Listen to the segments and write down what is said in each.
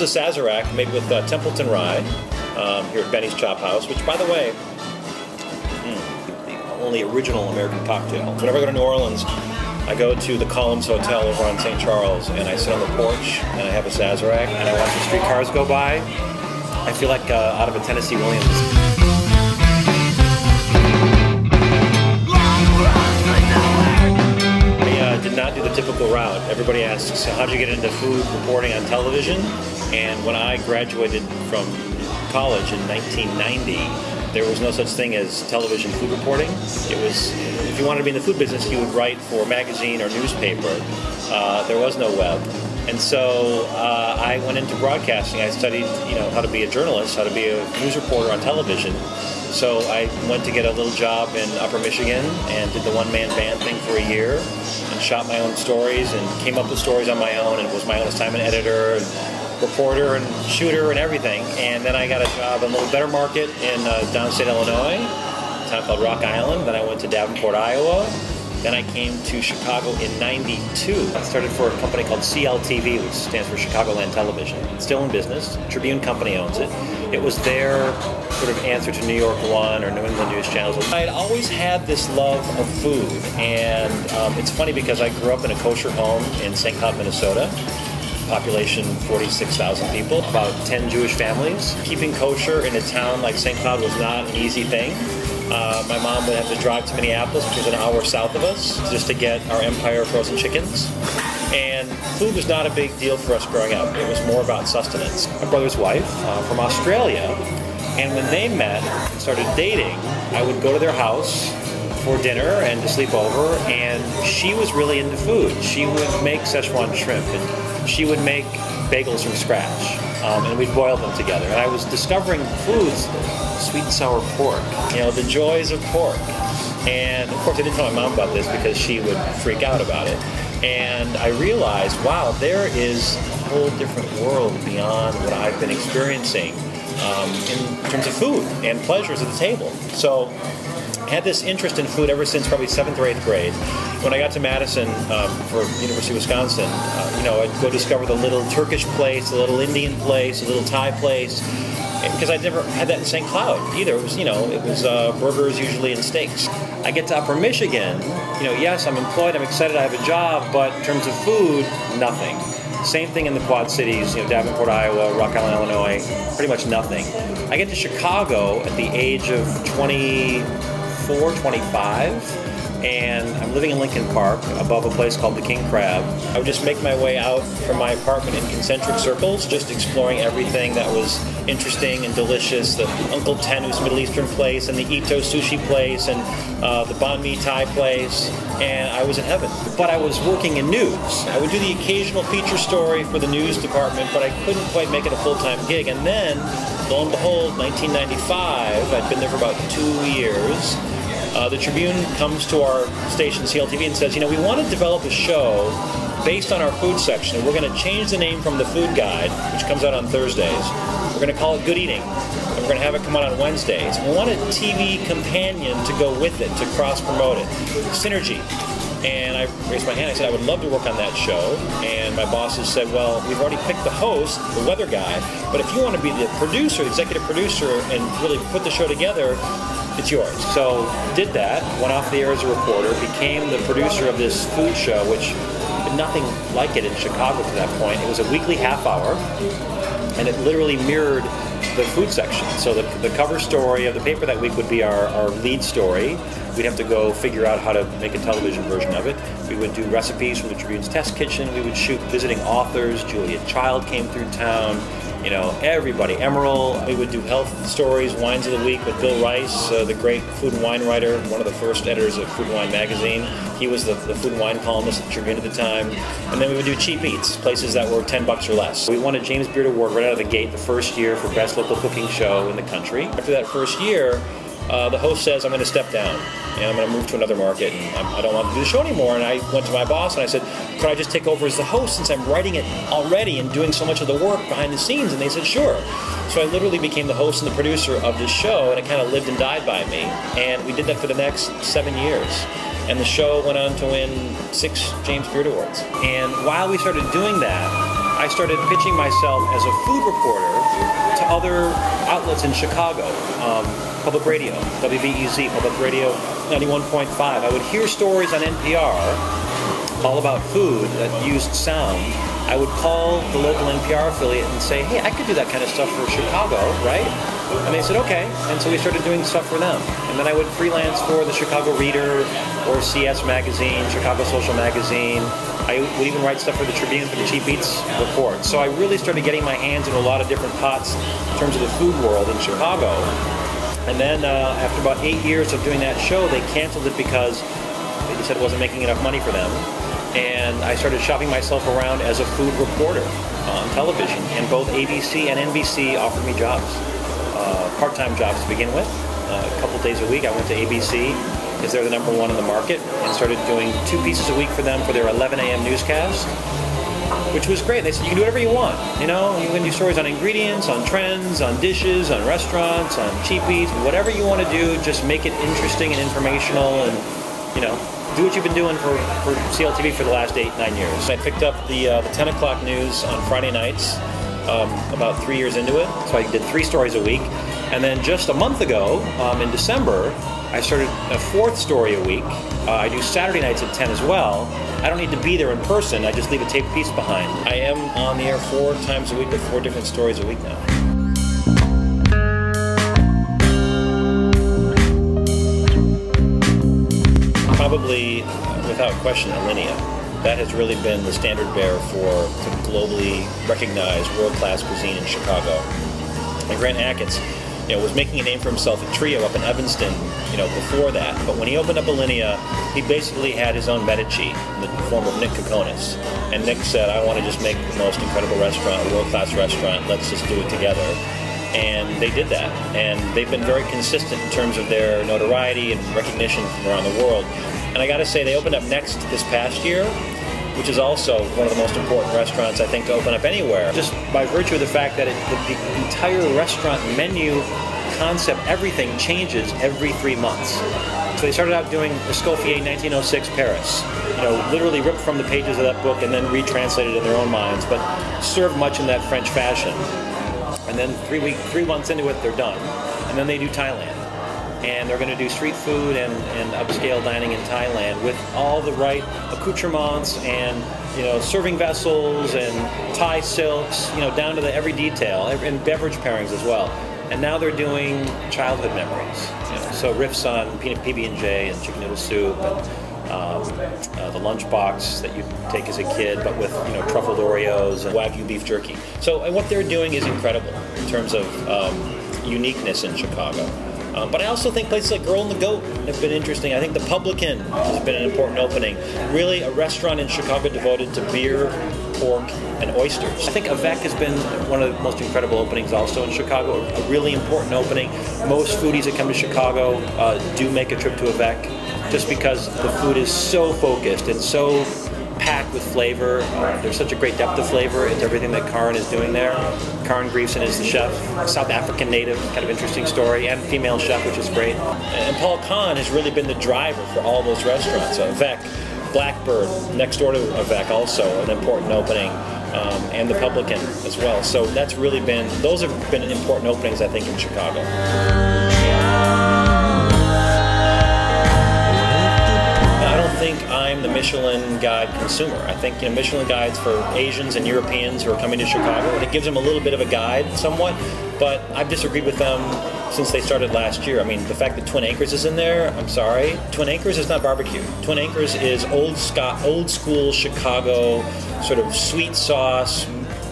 a Sazerac made with Templeton Rye here at Benny's Chop House, which, by the way, the only original American cocktail. Whenever I go to New Orleans, I go to the Columns Hotel over on St. Charles, and I sit on the porch, and I have a Sazerac, and I watch the streetcars go by. I feel like out of a Tennessee Williams. I did not do the typical route. Everybody asks, how'd you get into food reporting on television? And when I graduated from college in 1990, there was no such thing as television food reporting. It was, if you wanted to be in the food business, you would write for a magazine or newspaper. There was no web. And so I went into broadcasting. I studied, how to be a journalist, how to be a news reporter on television. So I went to get a little job in Upper Michigan and did the one-man band thing for a year and shot my own stories and came up with stories on my own and was my own assignment editor and reporter and shooter and everything. And then I got a job in a little better market in downstate Illinois, a town called Rock Island. Then I went to Davenport, Iowa. Then I came to Chicago in '92. I started for a company called CLTV, which stands for Chicagoland Television. It's still in business. Tribune Company owns it. It was their sort of answer to New York One or New England News channels. I had always had this love of food, and it's funny because I grew up in a kosher home in St. Cloud, Minnesota. Population 46,000 people, about 10 Jewish families. Keeping kosher in a town like St. Cloud was not an easy thing. My mom would have to drive to Minneapolis, which was an hour south of us, just to get our Empire frozen chickens. And food was not a big deal for us growing up. It was more about sustenance. My brother's wife from Australia, and when they met and started dating, I would go to their house for dinner and to sleep over, and she was really into food. She would make Szechuan shrimp, and she would make bagels from scratch, and we'd boil them together. And I was discovering foods, sweet and sour pork, the joys of pork. And of course I didn't tell my mom about this because she would freak out about it. And I realized, wow, there is a whole different world beyond what I've been experiencing in terms of food and pleasures at the table. So I had this interest in food ever since probably 7th or 8th grade. When I got to Madison for University of Wisconsin, I'd go discover the little Turkish place, the little Indian place, the little Thai place, because I'd never had that in St. Cloud either. It was burgers usually and steaks. I get to Upper Michigan, yes, I'm employed, I'm excited, I have a job, but in terms of food, nothing. Same thing in the Quad Cities, Davenport, Iowa, Rock Island, Illinois, pretty much nothing. I get to Chicago at the age of 24, 25, and I'm living in Lincoln Park above a place called the King Crab. I would just make my way out from my apartment in concentric circles, just exploring everything that was interesting and delicious. The Uncle Tenu's Middle Eastern place, and the Ito sushi place, and the Banh Mi Thai place, and I was in heaven. But I was working in news. I would do the occasional feature story for the news department, but I couldn't quite make it a full-time gig. And then, lo and behold, 1995, I'd been there for about 2 years, the Tribune comes to our station, CLTV, and says, we want to develop a show based on our food section, and we're going to change the name from The Food Guide, which comes out on Thursdays. We're going to call it Good Eating, and we're going to have it come out on Wednesdays. We want a TV companion to go with it, to cross-promote it. Synergy. And I raised my hand, I said, I would love to work on that show. And my bosses said, well, we've already picked the host, the weather guy, but if you want to be the producer, the executive producer, and really put the show together, it's yours. So did that, went off the air as a reporter, became the producer of this food show, which had nothing like it in Chicago to that point. It was a weekly half hour, and it literally mirrored the food section. So the cover story of the paper that week would be our lead story. We'd have to go figure out how to make a television version of it. We would do recipes from the Tribune's test kitchen. We would shoot visiting authors. Julia Child came through town. Everybody. Emerald. We would do health stories, wines of the week with Bill Rice, the great food and wine writer, one of the first editors of Food and Wine magazine. He was the food and wine columnist at the Tribune at the time. And then we would do cheap eats, places that were $10 or less. We won a James Beard Award right out of the gate the first year for best local cooking show in the country. After that first year, the host says, I'm going to step down and I'm going to move to another market and I don't want to do the show anymore. And I went to my boss and I said, could I just take over as the host since I'm writing it already and doing so much of the work behind the scenes? And they said, sure. So I literally became the host and the producer of this show, and it kind of lived and died by me. And we did that for the next 7 years. And the show went on to win 6 James Beard Awards. And while we started doing that, I started pitching myself as a food reporter to other outlets in Chicago. Public radio, WBEZ, Public Radio 91.5. I would hear stories on NPR all about food that used sound. I would call the local NPR affiliate and say, hey, I could do that kind of stuff for Chicago, right? And they said, okay. And so we started doing stuff for them. And then I would freelance for the Chicago Reader or CS Magazine, Chicago Social Magazine. I would even write stuff for the Tribune for the Cheap Eats report. So I really started getting my hands in a lot of different pots in terms of the food world in Chicago. And then after about 8 years of doing that show, they canceled it because they said it wasn't making enough money for them. And I started shopping myself around as a food reporter on television. And both ABC and NBC offered me jobs, part-time jobs to begin with. A couple days a week I went to ABC because they're the #1 in the market, and started doing 2 pieces a week for them for their 11 a.m. newscast, which was great. They said, you can do whatever you want. You know, you can do stories on ingredients, on trends, on dishes, on restaurants, on cheap eats, whatever you want to do, just make it interesting and informational, and, you know, do what you've been doing for CLTV for the last 8-9 years. I picked up the 10 o'clock news on Friday nights about 3 years into it, so I did 3 stories a week. And then just a month ago, in December, I started a 4th story a week. I do Saturday nights at 10 as well. I don't need to be there in person, I just leave a taped piece behind. I am on the air 4 times a week with 4 different stories a week now. Probably, without question, Alinea. That has really been the standard bearer for globally recognized world-class cuisine in Chicago. And Grant Achatz, you know, was making a name for himself at Trio up in Evanston, you know, before that. But when he opened up Alinea, he basically had his own Medici in the form of Nick Kokonis. And Nick said, I want to just make the most incredible restaurant, a world-class restaurant, let's just do it together. And they did that. And they've been very consistent in terms of their notoriety and recognition from around the world. And I got to say, they opened up Next this past year, which is also one of the most important restaurants, I think, to open up anywhere. Just by virtue of the fact that the entire restaurant menu concept, everything changes every 3 months. So they started out doing Escoffier 1906 Paris, you know, literally ripped from the pages of that book and then retranslated in their own minds, but served much in that French fashion. And then 3 months into it, they're done. And then they do Thailand. And they're going to do street food and upscale dining in Thailand with all the right accoutrements and, you know, serving vessels and Thai silks, you know, down to every detail, and beverage pairings as well. And now they're doing childhood memories, you know, so riffs on peanut PB&J and chicken noodle soup and the lunchbox that you take as a kid, but with, you know, truffled Oreos and Wagyu beef jerky. So and what they're doing is incredible in terms of uniqueness in Chicago. But I also think places like Girl and the Goat have been interesting. I think the Publican has been an important opening. Really a restaurant in Chicago devoted to beer, pork, and oysters. I think Avec has been one of the most incredible openings also in Chicago, a really important opening. Most foodies that come to Chicago do make a trip to Avec just because the food is so focused and so packed with flavor. There's such a great depth of flavor into everything that Karen is doing there. Karen Griefson is the chef, South African native, kind of interesting story, and female chef, which is great. And Paul Kahn has really been the driver for all those restaurants. So Avec, Blackbird, next door to Avec, also an important opening, and the Publican as well. So that's really been, those have been important openings, I think, in Chicago. I think I'm the Michelin Guide consumer. I think, you know, Michelin Guides for Asians and Europeans who are coming to Chicago, and it gives them a little bit of a guide somewhat, but I've disagreed with them since they started last year. I mean, the fact that Twin Acres is in there, I'm sorry. Twin Acres is not barbecue. Twin Acres is old school Chicago, sort of sweet sauce,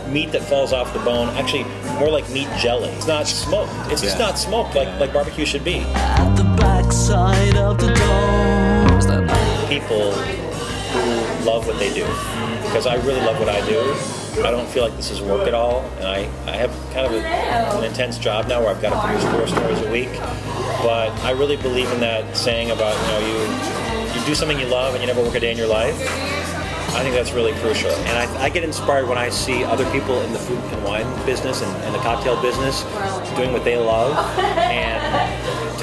meat that falls off the bone, actually more like meat jelly. It's not smoked. It's just not smoked like barbecue should be. At the backside of the door. People who love what they do, because I really love what I do. I don't feel like this is work at all, and I have kind of an intense job now where I've got to produce 4 stories a week, but I really believe in that saying about, you know, you do something you love and you never work a day in your life. I think that's really crucial, and I get inspired when I see other people in the food and wine business and the cocktail business doing what they love, and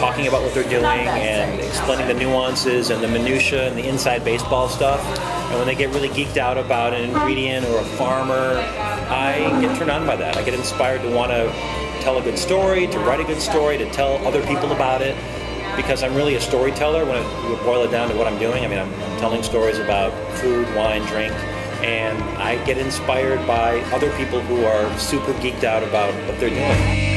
talking about what they're doing and explaining the nuances and the minutia and the inside baseball stuff. And when they get really geeked out about an ingredient or a farmer, I get turned on by that. I get inspired to want to tell a good story, to write a good story, to tell other people about it, because I'm really a storyteller when you boil it down to what I'm doing. I mean, I'm telling stories about food, wine, drink, and I get inspired by other people who are super geeked out about what they're doing.